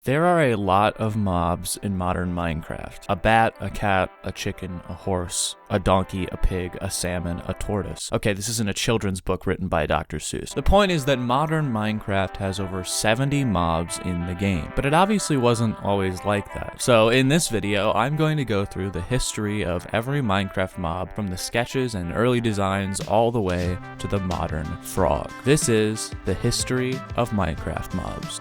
There are a lot of mobs in modern Minecraft. A bat, a cat, a chicken, a horse, a donkey, a pig, a salmon, a tortoise. Okay, this isn't a children's book written by Dr. Seuss. The point is that modern Minecraft has over 70 mobs in the game, but it obviously wasn't always like that. So in this video, I'm going to go through the history of every Minecraft mob from the sketches and early designs all the way to the modern frog. This is the history of Minecraft mobs.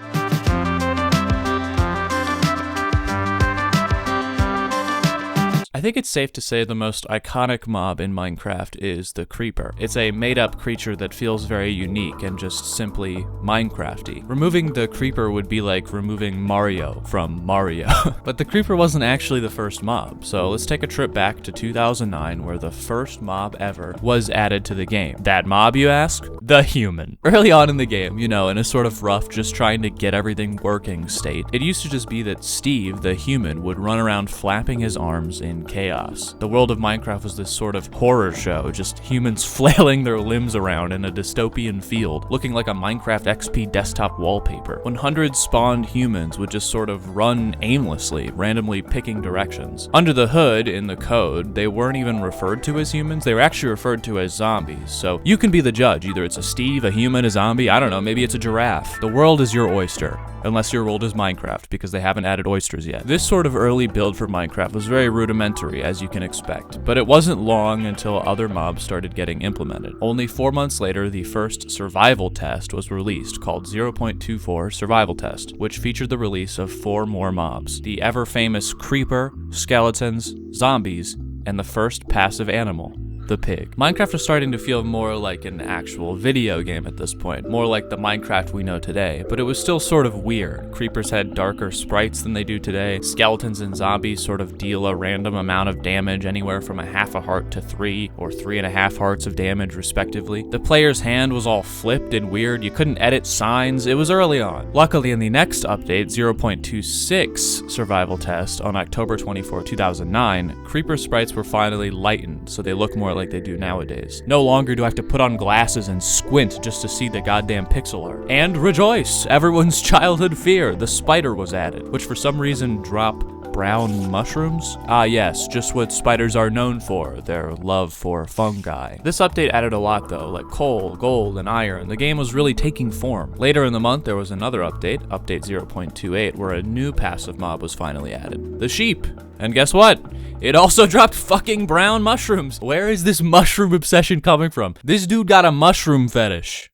I think it's safe to say the most iconic mob in Minecraft is the creeper. It's a made-up creature that feels very unique and just simply Minecrafty. Removing the creeper would be like removing Mario from Mario. But the creeper wasn't actually the first mob, so let's take a trip back to 2009 where the first mob ever was added to the game. That mob, you ask? The human. Early on in the game, you know, in a sort of rough, just trying to get everything working state, it used to just be that Steve, the human, would run around flapping his arms in chaos. The world of Minecraft was this sort of horror show, just humans flailing their limbs around in a dystopian field, looking like a Minecraft XP desktop wallpaper. When hundreds spawned humans would just sort of run aimlessly, randomly picking directions. Under the hood, in the code, they weren't even referred to as humans, they were actually referred to as zombies. So you can be the judge, either it's a Steve, a human, a zombie, I don't know, maybe it's a giraffe. The world is your oyster. Unless your world is Minecraft, because they haven't added oysters yet. This sort of early build for Minecraft was very rudimentary, as you can expect, but it wasn't long until other mobs started getting implemented. Only 4 months later, the first survival test was released, called 0.24 Survival Test, which featured the release of 4 more mobs. The ever-famous creeper, skeletons, zombies, and the first passive animal, the pig. Minecraft was starting to feel more like an actual video game at this point, more like the Minecraft we know today, but it was still sort of weird. Creepers had darker sprites than they do today. Skeletons and zombies sort of deal a random amount of damage, anywhere from a half a heart to 3 or 3.5 hearts of damage respectively. The player's hand was all flipped and weird. You couldn't edit signs. It was early on. Luckily, in the next update, 0.26 Survival Test on October 24, 2009, creeper sprites were finally lightened, so they look more like they do nowadays. No longer do I have to put on glasses and squint just to see the goddamn pixel art. And rejoice! Everyone's childhood fear, the spider was added, which for some reason drop brown mushrooms? Ah yes, just what spiders are known for, their love for fungi. This update added a lot though, like coal, gold, and iron. The game was really taking form. Later in the month, there was another update, update 0.28, where a new passive mob was finally added. The sheep. And guess what? It also dropped fucking brown mushrooms. Where is this mushroom obsession coming from? This dude got a mushroom fetish.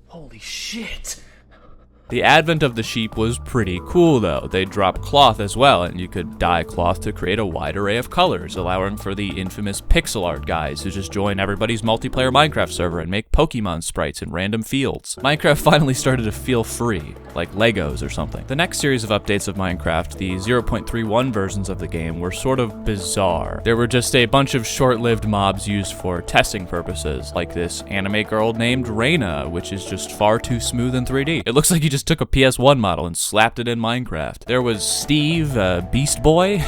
Holy shit. The advent of the sheep was pretty cool though. They dropped cloth as well, and you could dye cloth to create a wide array of colors, allowing for the infamous pixel art guys who just join everybody's multiplayer Minecraft server and make Pokemon sprites in random fields. Minecraft finally started to feel free, like Legos or something. The next series of updates of Minecraft, the 0.31 versions of the game, were sort of bizarre. There were just a bunch of short-lived mobs used for testing purposes, like this anime girl named Reina, which is just far too smooth in 3D. It looks like you just took a PS1 model and slapped it in Minecraft. There was Steve, Beast Boy.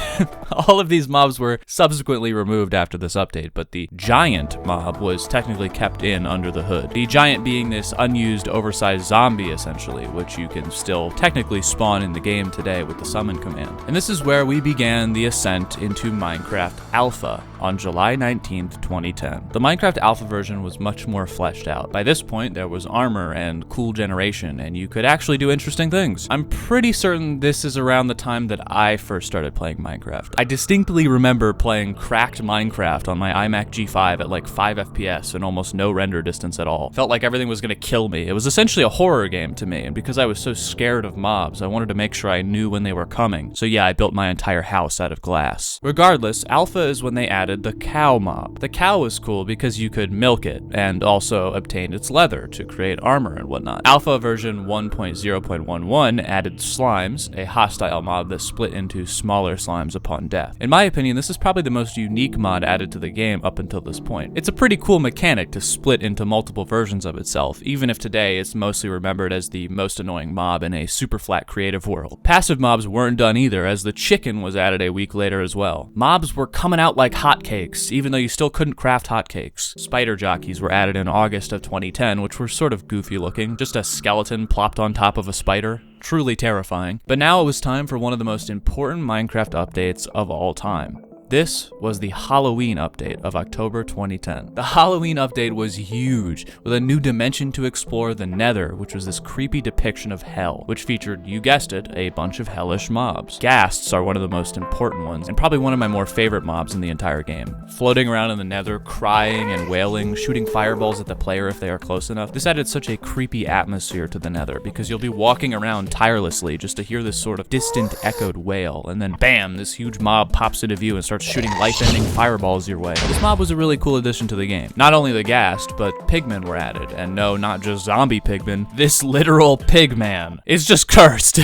All of these mobs were subsequently removed after this update, but the giant mob was technically kept in under the hood. The giant being this unused, oversized zombie, essentially, which you can still technically spawn in the game today with the summon command. And this is where we began the ascent into Minecraft Alpha on July 19th, 2010. The Minecraft Alpha version was much more fleshed out. By this point, there was armor and cool generation, and you could actually do interesting things. I'm pretty certain this is around the time that I first started playing Minecraft. I distinctly remember playing cracked Minecraft on my iMac G5 at like 5 FPS and almost no render distance at all. Felt like everything was gonna kill me. It was essentially a horror game to me, and because I was so scared of mobs, I wanted to make sure I knew when they were coming. So yeah, I built my entire house out of glass. Regardless, Alpha is when they added the cow mob. The cow was cool because you could milk it and also obtain its leather to create armor and whatnot. Alpha version 1.0.11 added slimes, a hostile mob that split into smaller slimes upon death. In my opinion, this is probably the most unique mod added to the game up until this point. It's a pretty cool mechanic to split into multiple versions of itself, even if today it's mostly remembered as the most annoying mob in a super flat creative world. Passive mobs weren't done either, as the chicken was added a week later as well. Mobs were coming out like hotcakes, even though you still couldn't craft hotcakes. Spider jockeys were added in August of 2010, which were sort of goofy looking, just a skeleton plopped onto top of a spider. Truly terrifying. But now it was time for one of the most important Minecraft updates of all time. This was the Halloween update of October 2010. The Halloween update was huge, with a new dimension to explore, the Nether, which was this creepy depiction of hell, which featured, you guessed it, a bunch of hellish mobs. Ghasts are one of the most important ones, and probably one of my more favorite mobs in the entire game. Floating around in the Nether, crying and wailing, shooting fireballs at the player if they are close enough. This added such a creepy atmosphere to the Nether, because you'll be walking around tirelessly just to hear this sort of distant echoed wail, and then bam, this huge mob pops into view and starts shooting life-ending fireballs your way. This mob was a really cool addition to the game. Not only the ghast, but pigmen were added. And no, not just zombie pigmen. This literal pigman is just cursed.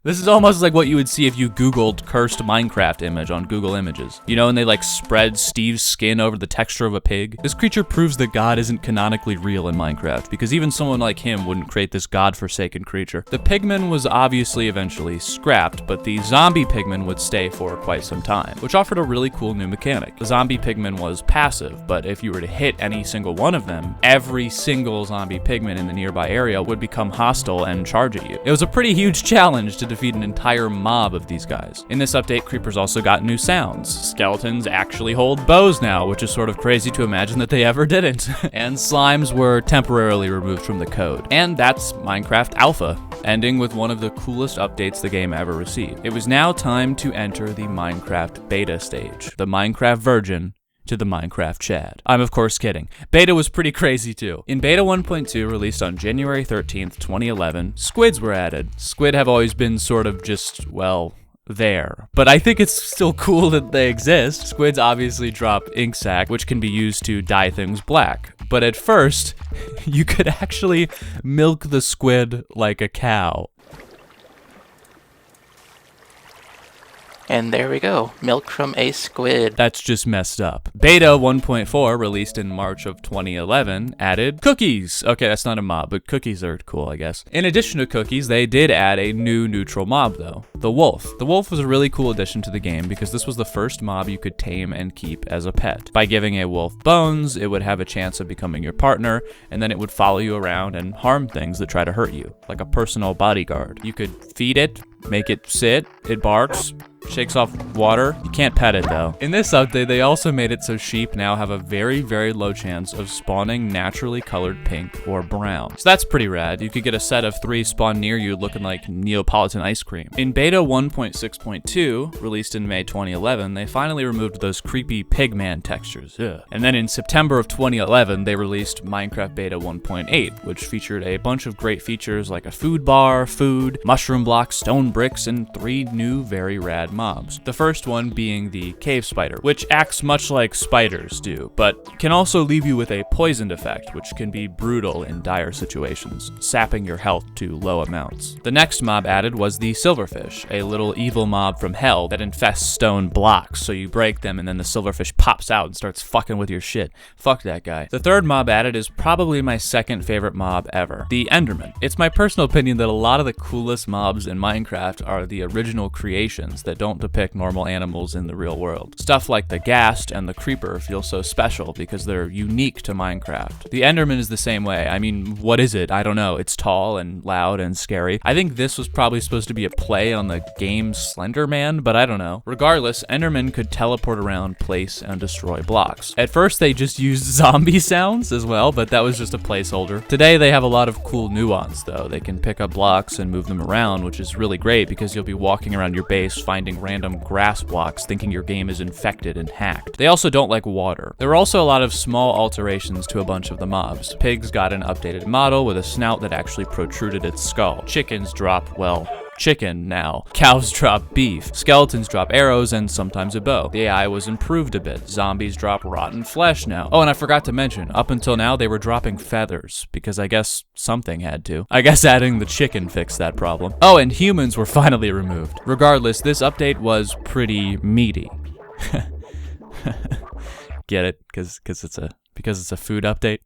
This is almost like what you would see if you Googled cursed Minecraft image on Google Images. You know, and they like spread Steve's skin over the texture of a pig? This creature proves that God isn't canonically real in Minecraft, because even someone like him wouldn't create this God-forsaken creature. The pigman was obviously eventually scrapped, but the zombie pigman would stay for quite some time, which offered a really cool new mechanic. The zombie pigman was passive, but if you were to hit any single one of them, every single zombie pigman in the nearby area would become hostile and charge at you. It was a pretty huge challenge to defeat an entire mob of these guys. In this update, creepers also got new sounds. Skeletons actually hold bows now, which is sort of crazy to imagine that they ever didn't. And slimes were temporarily removed from the code. And that's Minecraft Alpha, ending with one of the coolest updates the game ever received. It was now time to enter the Minecraft beta stage. The Minecraft virgin to the Minecraft Chad. I'm of course kidding. Beta was pretty crazy too. In Beta 1.2, released on January 13th, 2011, squids were added. Squid have always been sort of just, well, there. But I think it's still cool that they exist. Squids obviously drop ink sac, which can be used to dye things black. But at first, you could actually milk the squid like a cow. And there we go, milk from a squid. That's just messed up. Beta 1.4, released in March of 2011, added cookies. Okay, that's not a mob, but cookies are cool, I guess. In addition to cookies, they did add a new neutral mob though, the wolf. The wolf was a really cool addition to the game because this was the first mob you could tame and keep as a pet. By giving a wolf bones, it would have a chance of becoming your partner, and then it would follow you around and harm things that try to hurt you, like a personal bodyguard. You could feed it, make it sit, it barks, shakes off water. You can't pet it though. In this update, they also made it so sheep now have a very, very low chance of spawning naturally colored pink or brown. So that's pretty rad. You could get a set of 3 spawn near you looking like Neapolitan ice cream. In Beta 1.6.2, released in May 2011, they finally removed those creepy pigman textures. Ugh. And then in September of 2011, they released Minecraft Beta 1.8, which featured a bunch of great features like a food bar, food, mushroom blocks, stone bricks, and 3 new very rad mobs. The first one being the cave spider, which acts much like spiders do, but can also leave you with a poisoned effect, which can be brutal in dire situations, sapping your health to low amounts. The next mob added was the silverfish, a little evil mob from hell that infests stone blocks, so you break them and then the silverfish pops out and starts fucking with your shit. Fuck that guy. The third mob added is probably my second favorite mob ever, the Enderman. It's my personal opinion that a lot of the coolest mobs in Minecraft are the original creations that don't depict normal animals in the real world. Stuff like the ghast and the creeper feel so special because they're unique to Minecraft. The Enderman is the same way. I mean, what is it? I don't know. It's tall and loud and scary. I think this was probably supposed to be a play on the game Slender Man, but I don't know. Regardless, Enderman could teleport around, place, and destroy blocks. At first, they just used zombie sounds as well, but that was just a placeholder. Today, they have a lot of cool nuance, though. They can pick up blocks and move them around, which is really great because you'll be walking around your base finding random grass blocks thinking your game is infected and hacked. They also don't like water. There were also a lot of small alterations to a bunch of the mobs. Pigs got an updated model with a snout that actually protruded its skull. Chickens drop, well, chicken now. Cows drop beef. Skeletons drop arrows and sometimes a bow. The AI was improved a bit. Zombies drop rotten flesh now. Oh, and I forgot to mention, up until now they were dropping feathers, because I guess something had to. I guess adding the chicken fixed that problem. Oh, and humans were finally removed. Regardless, this update was pretty meaty. Get it? Because it's a food update.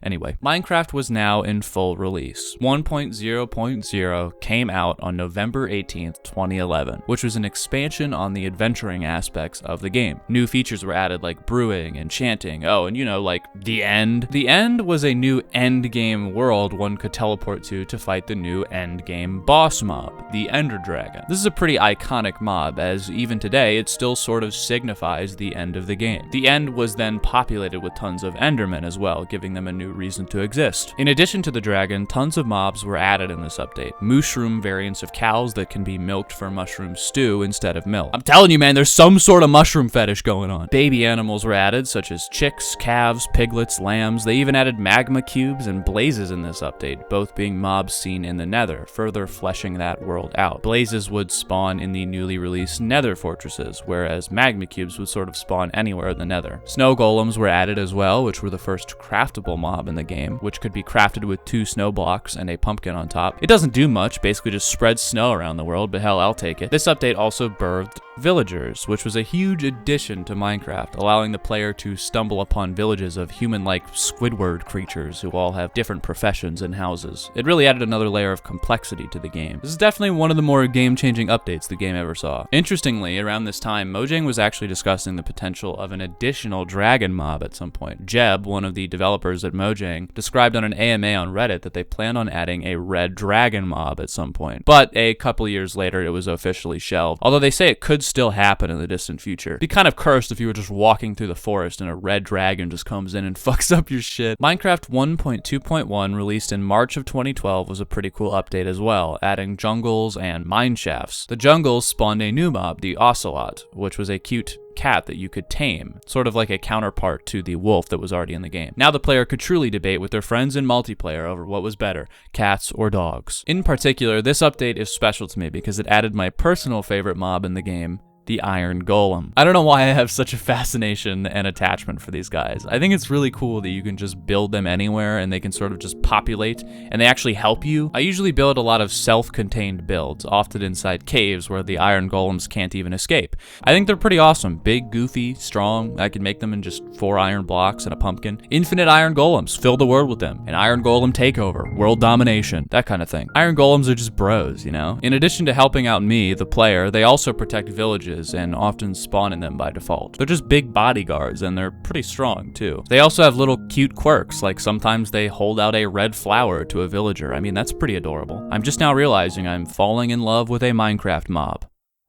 Anyway, Minecraft was now in full release. 1.0.0 came out on November 18th, 2011, which was an expansion on the adventuring aspects of the game. New features were added like brewing, enchanting, and like the end. The end was a new end game world one could teleport to fight the new end game boss mob, the Ender Dragon. This is a pretty iconic mob, as even today it still sort of signifies the end of the game. The end was then populated with tons of Endermen as well, giving them a new reason to exist. In addition to the dragon, tons of mobs were added in this update. Mushroom variants of cows that can be milked for mushroom stew instead of milk. I'm telling you, man, there's some sort of mushroom fetish going on. Baby animals were added, such as chicks, calves, piglets, lambs. They even added magma cubes and blazes in this update, both being mobs seen in the Nether, further fleshing that world out. Blazes would spawn in the newly released Nether fortresses, whereas magma cubes would sort of spawn anywhere in the Nether. Snow golems were added as well, which were the first craftable mob in the game, which could be crafted with 2 snow blocks and a pumpkin on top. It doesn't do much, basically just spreads snow around the world, but hell, I'll take it. This update also birthed villagers, which was a huge addition to Minecraft, allowing the player to stumble upon villages of human-like Squidward creatures who all have different professions and houses. It really added another layer of complexity to the game. This is definitely one of the more game-changing updates the game ever saw. Interestingly, around this time, Mojang was actually discussing the potential of an additional dragon mob at some point. Jeb, one of the developers at Mojang, described on an AMA on Reddit that they planned on adding a red dragon mob at some point. But a couple years later, it was officially shelved, although they say it could still happen in the distant future. It'd be kind of cursed if you were just walking through the forest and a red dragon just comes in and fucks up your shit. Minecraft 1.2.1, released in March of 2012, was a pretty cool update as well, adding jungles and mine shafts. The jungles spawned a new mob, the Ocelot, which was a cute cat that you could tame, sort of like a counterpart to the wolf that was already in the game. Now the player could truly debate with their friends in multiplayer over what was better, cats or dogs. In particular, this update is special to me because it added my personal favorite mob in the game, the Iron Golem. I don't know why I have such a fascination and attachment for these guys. I think it's really cool that you can just build them anywhere and they can sort of just populate and they actually help you. I usually build a lot of self-contained builds, often inside caves where the Iron Golems can't even escape. I think they're pretty awesome. Big, goofy, strong. I can make them in just 4 iron blocks and a pumpkin. Infinite Iron Golems. Fill the world with them. An Iron Golem takeover. World domination. That kind of thing. Iron Golems are just bros, you know? In addition to helping out me, the player, they also protect villages and often spawn in them by default. They're just big bodyguards and they're pretty strong too. They also have little cute quirks, like sometimes they hold out a red flower to a villager. I mean, that's pretty adorable. I'm just now realizing I'm falling in love with a Minecraft mob.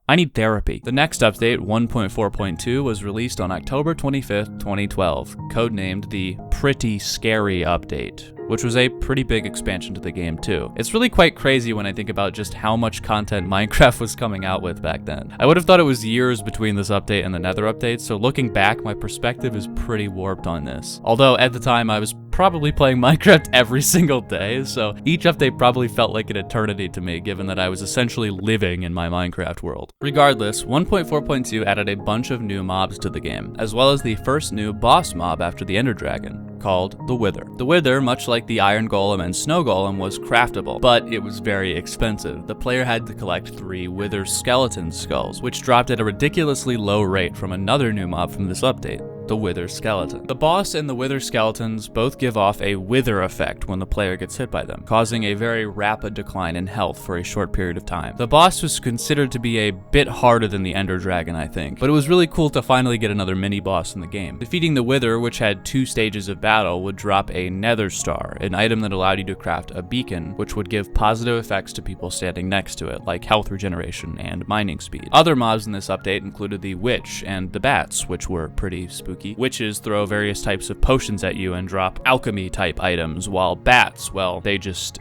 I need therapy. The next update, 1.4.2, was released on October 25th, 2012, codenamed the Pretty Scary Update, which was a pretty big expansion to the game too. It's really quite crazy when I think about just how much content Minecraft was coming out with back then. I would have thought it was years between this update and the Nether update, so looking back, my perspective is pretty warped on this. Although at the time I was probably playing Minecraft every single day, so each update probably felt like an eternity to me, given that I was essentially living in my Minecraft world. Regardless, 1.4.2 added a bunch of new mobs to the game, as well as the first new boss mob after the Ender Dragon, called the Wither. The Wither, much like the Iron Golem and Snow Golem, was craftable, but it was very expensive. The player had to collect 3 Wither skeleton skulls, which dropped at a ridiculously low rate from another new mob from this update, the Wither Skeleton. The boss and the Wither Skeletons both give off a wither effect when the player gets hit by them, causing a very rapid decline in health for a short period of time. The boss was considered to be a bit harder than the Ender Dragon, I think, but it was really cool to finally get another mini-boss in the game. Defeating the Wither, which had 2 stages of battle, would drop a Nether Star, an item that allowed you to craft a beacon, which would give positive effects to people standing next to it, like health regeneration and mining speed. Other mobs in this update included the Witch and the Bats, which were pretty spooky. Witches throw various types of potions at you and drop alchemy-type items, while bats, well, they just,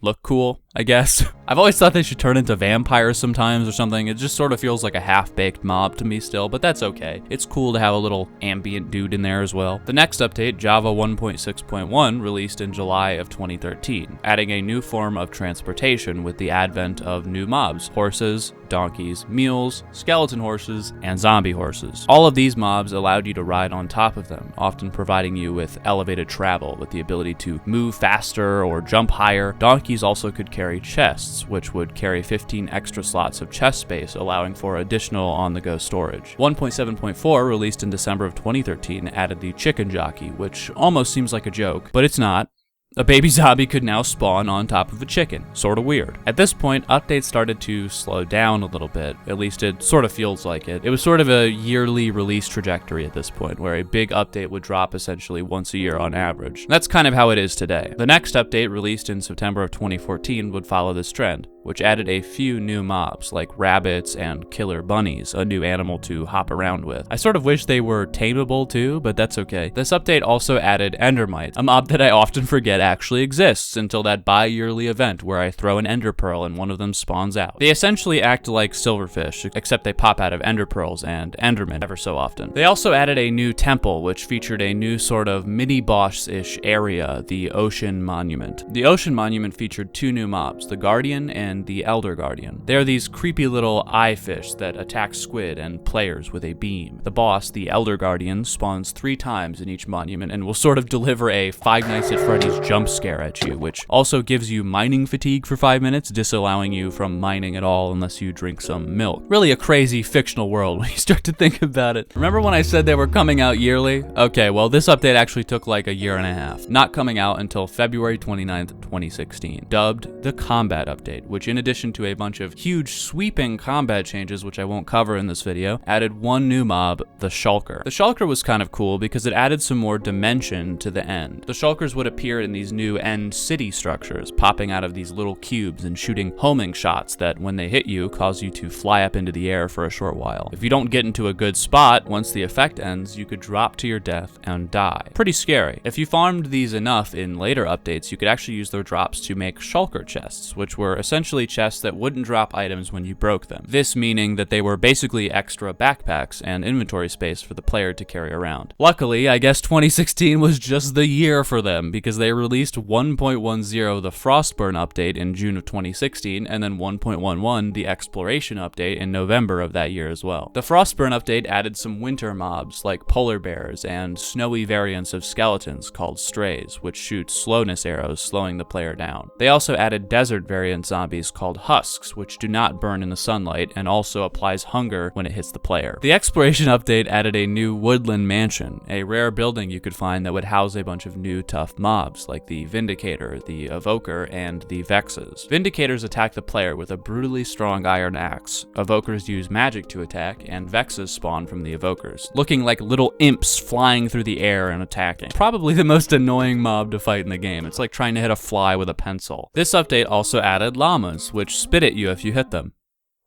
look cool, I guess. I've always thought they should turn into vampires sometimes or something. It just sort of feels like a half-baked mob to me still, but that's okay. It's cool to have a little ambient dude in there as well. The next update, Java 1.6.1, released in July of 2013, adding a new form of transportation with the advent of new mobs, horses, donkeys, mules, skeleton horses, and zombie horses. All of these mobs allowed you to ride on top of them, often providing you with elevated travel with the ability to move faster or jump higher. Donkeys also could carry carry chests, which would carry 15 extra slots of chest space, allowing for additional on-the-go storage. 1.7.4, released in December of 2013, added the chicken jockey, which almost seems like a joke, but it's not. A baby zombie could now spawn on top of a chicken. Sorta weird. At this point, updates started to slow down a little bit. At least it sort of feels like it. It was sort of a yearly release trajectory at this point, where a big update would drop essentially once a year on average. That's kind of how it is today. The next update, released in September of 2014, would follow this trend, which added a few new mobs, like rabbits and killer bunnies, a new animal to hop around with. I sort of wish they were tameable too, but that's okay. This update also added endermites, a mob that I often forget actually exists until that bi-yearly event where I throw an ender pearl and one of them spawns out. They essentially act like silverfish, except they pop out of ender pearls and endermen ever so often. They also added a new temple, which featured a new sort of mini-boss-ish area, the Ocean Monument. The Ocean Monument featured two new mobs, the Guardian and the Elder Guardian. They are these creepy little eye fish that attack squid and players with a beam. The boss, the Elder Guardian, spawns 3 times in each monument and will sort of deliver a Five Nights at Freddy's jump scare at you, which also gives you mining fatigue for 5 minutes, disallowing you from mining at all unless you drink some milk. Really a crazy fictional world when you start to think about it. Remember when I said they were coming out yearly? Okay, well this update actually took like a year and a half, not coming out until February 29th, 2016, dubbed the Combat Update, which in addition to a bunch of huge sweeping combat changes, which I won't cover in this video, added one new mob, the Shulker. The Shulker was kind of cool because it added some more dimension to the end. The Shulkers would appear in these new end city structures, popping out of these little cubes and shooting homing shots that, when they hit you, cause you to fly up into the air for a short while. If you don't get into a good spot, once the effect ends, you could drop to your death and die. Pretty scary. If you farmed these enough in later updates, you could actually use their drops to make Shulker chests, which were essentially chests that wouldn't drop items when you broke them. This meaning that they were basically extra backpacks and inventory space for the player to carry around. Luckily, I guess 2016 was just the year for them, because they released 1.10, the Frostburn update, in June of 2016, and then 1.11, the Exploration update, in November of that year as well. The Frostburn update added some winter mobs like polar bears and snowy variants of skeletons called strays, which shoot slowness arrows, slowing the player down. They also added desert variant zombies called husks, which do not burn in the sunlight and also applies hunger when it hits the player. The Exploration update added a new woodland mansion, a rare building you could find that would house a bunch of new tough mobs like the Vindicator, the Evoker, and the Vexes. Vindicators attack the player with a brutally strong iron axe. Evokers use magic to attack, and Vexes spawn from the Evokers, looking like little imps flying through the air and attacking. Probably the most annoying mob to fight in the game. It's like trying to hit a fly with a pencil. This update also added llamas, which spit at you if you hit them.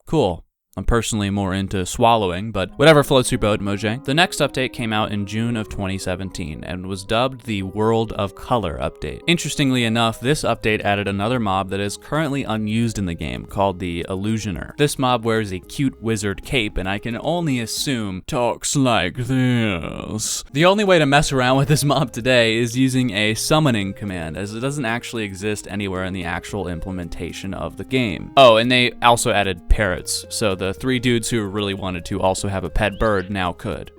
Cool. I'm personally more into swallowing, but whatever floats your boat, Mojang. The next update came out in June of 2017 and was dubbed the World of Color update. Interestingly enough, this update added another mob that is currently unused in the game, called the Illusioner. This mob wears a cute wizard cape, and I can only assume talks like this. The only way to mess around with this mob today is using a summoning command, as it doesn't actually exist anywhere in the actual implementation of the game. Oh, and they also added parrots, so the 3 dudes who really wanted to also have a pet bird now could.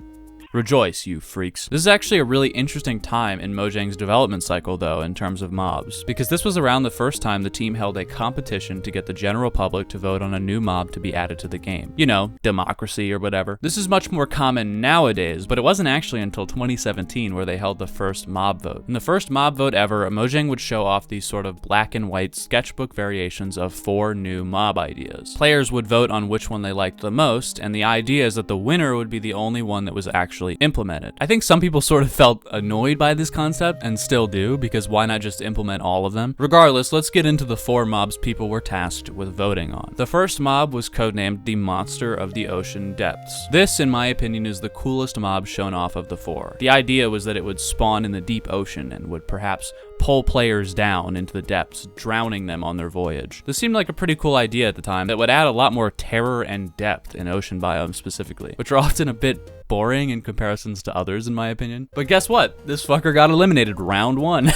Rejoice, you freaks. This is actually a really interesting time in Mojang's development cycle, though, in terms of mobs, because this was around the first time the team held a competition to get the general public to vote on a new mob to be added to the game. You know, democracy or whatever. This is much more common nowadays, but it wasn't actually until 2017 where they held the first mob vote. In the first mob vote ever, Mojang would show off these sort of black and white sketchbook variations of 4 new mob ideas. Players would vote on which one they liked the most, and the idea is that the winner would be the only one that was actually implemented. I think some people sort of felt annoyed by this concept, and still do, because why not just implement all of them? Regardless, let's get into the 4 mobs people were tasked with voting on. The first mob was codenamed the Monster of the Ocean Depths. This, in my opinion, is the coolest mob shown off of the 4. The idea was that it would spawn in the deep ocean and would perhaps pull players down into the depths, drowning them on their voyage. This seemed like a pretty cool idea at the time that would add a lot more terror and depth in ocean biomes specifically, which are often a bit boring in comparisons to others, in my opinion. But guess what? This fucker got eliminated round 1.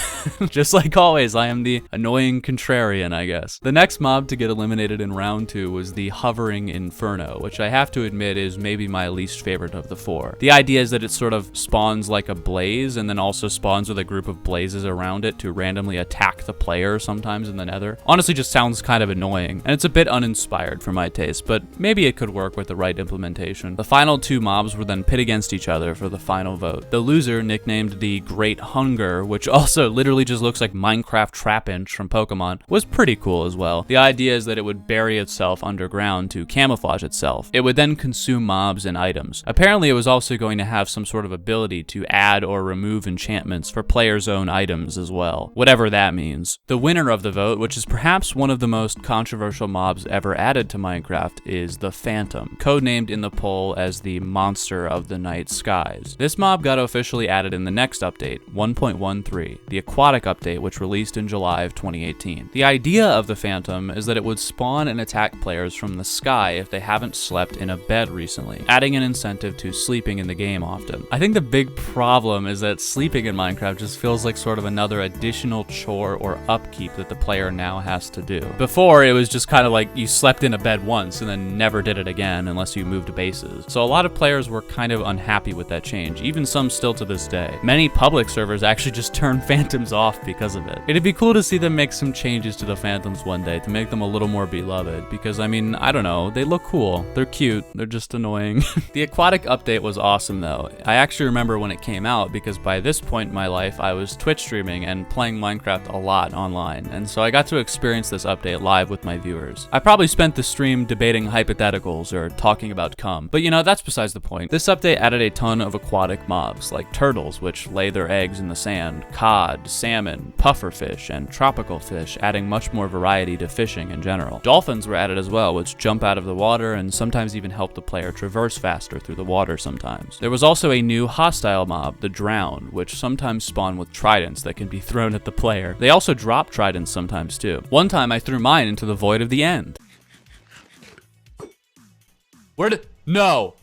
Just like always, I am the annoying contrarian, I guess. The next mob to get eliminated in round 2 was the Hovering Inferno, which I have to admit is maybe my least favorite of the 4. The idea is that it sort of spawns like a blaze and then also spawns with a group of blazes around it, it to randomly attack the player sometimes in the Nether. Honestly, just sounds kind of annoying, and it's a bit uninspired for my taste, but maybe it could work with the right implementation. The final 2 mobs were then pit against each other for the final vote. The loser, nicknamed the Great Hunger, which also literally just looks like Minecraft Trapinch from Pokemon, was pretty cool as well. The idea is that it would bury itself underground to camouflage itself. It would then consume mobs and items. Apparently, it was also going to have some sort of ability to add or remove enchantments for players' own items as well, whatever that means. The winner of the vote, which is perhaps one of the most controversial mobs ever added to Minecraft, is the Phantom, codenamed in the poll as the Monster of the Night Skies. This mob got officially added in the next update, 1.13, the Aquatic update, which released in July of 2018. The idea of the Phantom is that it would spawn and attack players from the sky if they haven't slept in a bed recently, adding an incentive to sleeping in the game often. I think the big problem is that sleeping in Minecraft just feels like sort of another additional chore or upkeep that the player now has to do. Before, it was just kind of like you slept in a bed once and then never did it again unless you moved bases. So a lot of players were kind of unhappy with that change, even some still to this day. Many public servers actually just turn Phantoms off because of it. It'd be cool to see them make some changes to the Phantoms one day to make them a little more beloved, because I mean, I don't know, they look cool, they're cute, they're just annoying. The Aquatic update was awesome though. I actually remember when it came out because by this point in my life I was Twitch streaming and playing Minecraft a lot online, and so I got to experience this update live with my viewers. I probably spent the stream debating hypotheticals or talking about cum, but you know, that's besides the point. This update added a ton of aquatic mobs, like turtles, which lay their eggs in the sand, cod, salmon, pufferfish, and tropical fish, adding much more variety to fishing in general. Dolphins were added as well, which jump out of the water and sometimes even help the player traverse faster through the water sometimes. There was also a new hostile mob, the Drown, which sometimes spawn with tridents that can be thrown at the player. They also drop tridents sometimes too. One time I threw mine into the void of the end. No!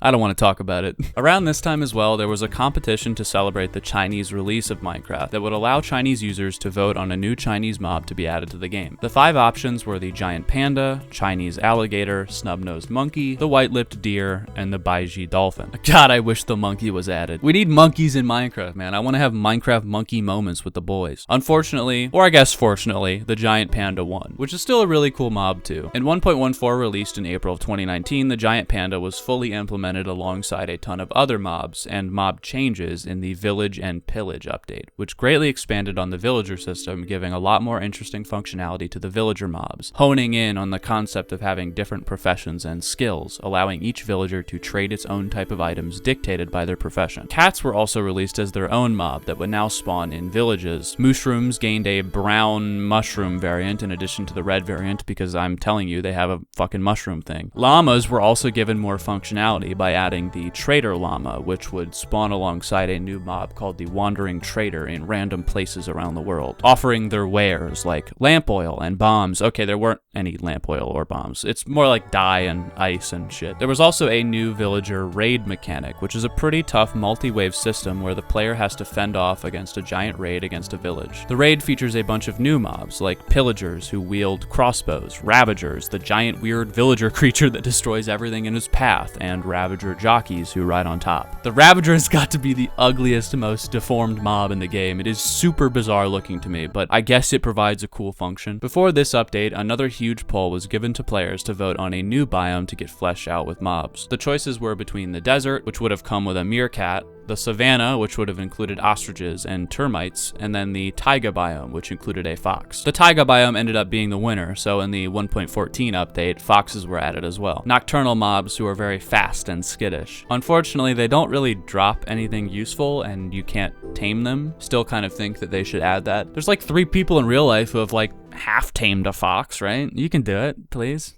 I don't want to talk about it. Around this time as well, there was a competition to celebrate the Chinese release of Minecraft that would allow Chinese users to vote on a new Chinese mob to be added to the game. The 5 options were the giant panda, Chinese alligator, snub-nosed monkey, the white-lipped deer, and the Baiji dolphin. God, I wish the monkey was added. We need monkeys in Minecraft, man. I want to have Minecraft monkey moments with the boys. Unfortunately, or I guess fortunately, the giant panda won, which is still a really cool mob too. In 1.14 released in April of 2019, the giant panda was fully implemented alongside a ton of other mobs and mob changes in the Village and Pillage update, which greatly expanded on the villager system, giving a lot more interesting functionality to the villager mobs, honing in on the concept of having different professions and skills, allowing each villager to trade its own type of items dictated by their profession. Cats were also released as their own mob that would now spawn in villages. Mushrooms gained a brown mushroom variant in addition to the red variant, because I'm telling you, they have a fucking mushroom thing. Llamas were also given more functionality by adding the Trader Llama, which would spawn alongside a new mob called the Wandering Trader in random places around the world, offering their wares like lamp oil and bombs. Okay, there weren't any lamp oil or bombs. It's more like dye and ice and shit. There was also a new villager raid mechanic, which is a pretty tough multi-wave system where the player has to fend off against a giant raid against a village. The raid features a bunch of new mobs, like pillagers who wield crossbows, ravagers, the giant weird villager creature that destroys everything in his path, and ravager jockeys who ride on top. The Ravager has got to be the ugliest, most deformed mob in the game. It is super bizarre looking to me, but I guess it provides a cool function. Before this update, another huge poll was given to players to vote on a new biome to get fleshed out with mobs. The choices were between the desert, which would have come with a meerkat, the savanna, which would have included ostriches and termites, and then the taiga biome, which included a fox. The taiga biome ended up being the winner, so in the 1.14 update, foxes were added as well. Nocturnal mobs who are very fast and skittish. Unfortunately, they don't really drop anything useful, and you can't tame them. Still kind of think that they should add that. There's like 3 people in real life who have like half tamed a fox, right? You can do it, please.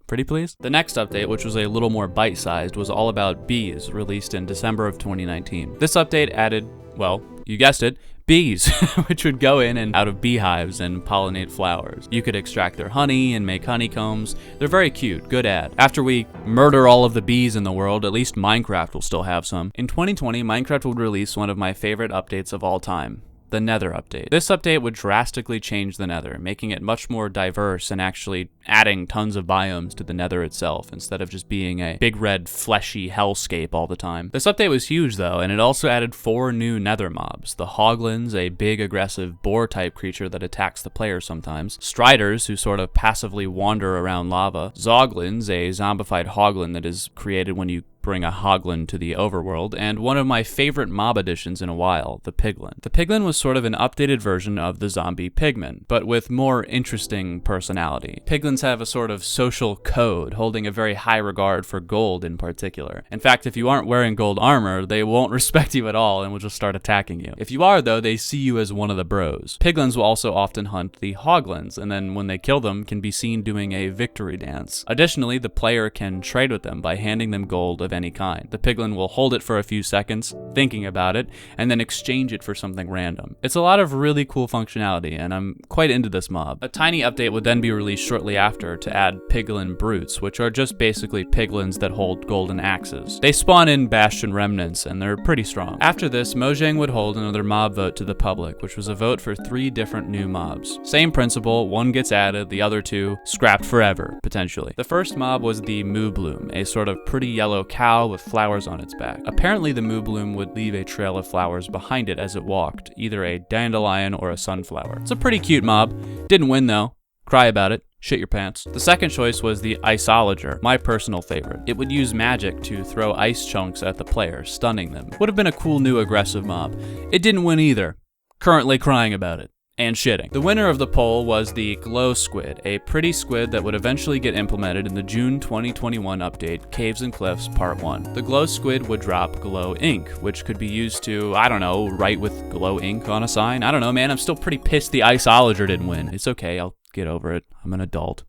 Pretty please? The next update, which was a little more bite-sized, was all about bees, released in December of 2019. This update added, well, you guessed it, bees, which would go in and out of beehives and pollinate flowers. You could extract their honey and make honeycombs. They're very cute, good ad. After we murder all of the bees in the world, at least Minecraft will still have some. In 2020, Minecraft would release one of my favorite updates of all time, the Nether update. This update would drastically change the Nether, making it much more diverse and actually adding tons of biomes to the Nether itself instead of just being a big red fleshy hellscape all the time. This update was huge though, and it also added 4 new Nether mobs. The Hoglins, a big aggressive boar type creature that attacks the player sometimes. Striders, who sort of passively wander around lava. Zoglins, a zombified Hoglin that is created when you bring a Hoglin to the overworld, and one of my favorite mob additions in a while, the Piglin. The Piglin was sort of an updated version of the zombie pigman, but with more interesting personality. Piglins have a sort of social code, holding a very high regard for gold in particular. In fact, if you aren't wearing gold armor, they won't respect you at all and will just start attacking you. If you are though, they see you as one of the bros. Piglins will also often hunt the Hoglins, and then when they kill them, can be seen doing a victory dance. Additionally, the player can trade with them by handing them gold of any kind. The Piglin will hold it for a few seconds, thinking about it, and then exchange it for something random. It's a lot of really cool functionality, and I'm quite into this mob. A tiny update would then be released shortly after to add Piglin Brutes, which are just basically Piglins that hold golden axes. They spawn in Bastion remnants, and they're pretty strong. After this, Mojang would hold another mob vote to the public, which was a vote for 3 different new mobs. Same principle, one gets added, the other 2 scrapped forever, potentially. The first mob was the Moo Bloom, a sort of pretty yellow cow with flowers on its back. Apparently the Moo Bloom would leave a trail of flowers behind it as it walked, either a dandelion or a sunflower. It's a pretty cute mob. Didn't win though. Cry about it. Shit your pants. The second choice was the Iceologer, my personal favorite. It would use magic to throw ice chunks at the player, stunning them. Would have been a cool new aggressive mob. It didn't win either. Currently crying about it. And shitting. The winner of the poll was the Glow Squid, a pretty squid that would eventually get implemented in the June 2021 update, Caves and Cliffs Part 1. The Glow Squid would drop glow ink, which could be used to, I don't know, write with glow ink on a sign. I don't know, man, I'm still pretty pissed the Iceologer didn't win. It's okay, I'll get over it. I'm an adult.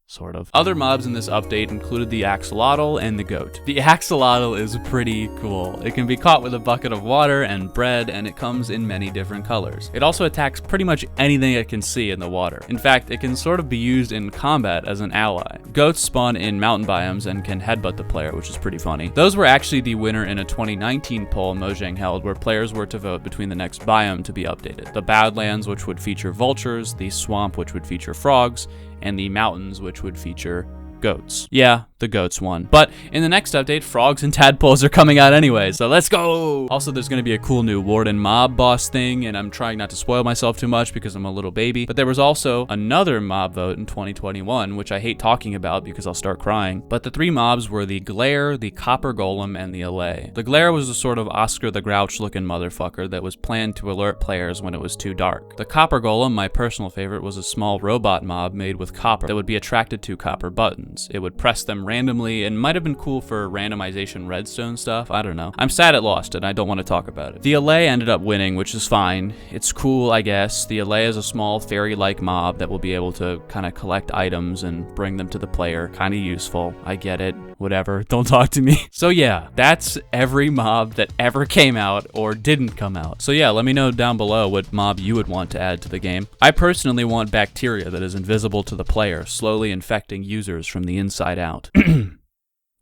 Sort of. Other mobs in this update included the axolotl and the goat. The axolotl is pretty cool. It can be caught with a bucket of water and bread, and it comes in many different colors. It also attacks pretty much anything it can see in the water. In fact, it can sort of be used in combat as an ally. Goats spawn in mountain biomes and can headbutt the player, which is pretty funny. Those were actually the winner in a 2019 poll Mojang held, where players were to vote between the next biome to be updated. The Badlands, which would feature vultures, the swamp, which would feature frogs, and the mountains, which would feature goats. Yeah, the goats won. But in the next update, frogs and tadpoles are coming out anyway, so let's go! Also, there's gonna be a cool new warden mob boss thing, and I'm trying not to spoil myself too much because I'm a little baby. But there was also another mob vote in 2021, which I hate talking about because I'll start crying. But the 3 mobs were the Glare, the Copper Golem, and the Allay. The Glare was a sort of Oscar the Grouch looking motherfucker that was planned to alert players when it was too dark. The Copper Golem, my personal favorite, was a small robot mob made with copper that would be attracted to copper buttons. It would press them randomly and might have been cool for randomization redstone stuff, I don't know. I'm sad it lost and I don't want to talk about it. The Allay ended up winning, which is fine. It's cool, I guess. The Allay is a small fairy-like mob that will be able to kind of collect items and bring them to the player. Kind of useful. I get it. Whatever. Don't talk to me. So yeah, that's every mob that ever came out or didn't come out. So yeah, let me know down below what mob you would want to add to the game. I personally want bacteria that is invisible to the player, slowly infecting users from the inside out.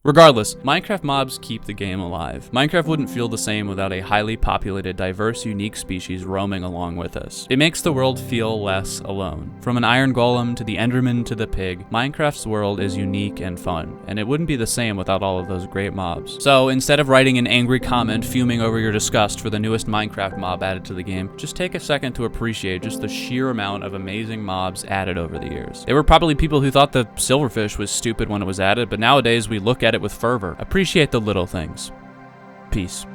Regardless, Minecraft mobs keep the game alive. Minecraft wouldn't feel the same without a highly populated, diverse, unique species roaming along with us. It makes the world feel less alone. From an iron golem to the enderman to the pig, Minecraft's world is unique and fun, and it wouldn't be the same without all of those great mobs. So instead of writing an angry comment fuming over your disgust for the newest Minecraft mob added to the game, just take a second to appreciate just the sheer amount of amazing mobs added over the years. There were probably people who thought the silverfish was stupid when it was added, but nowadays we look at it with fervor. Appreciate the little things. Peace.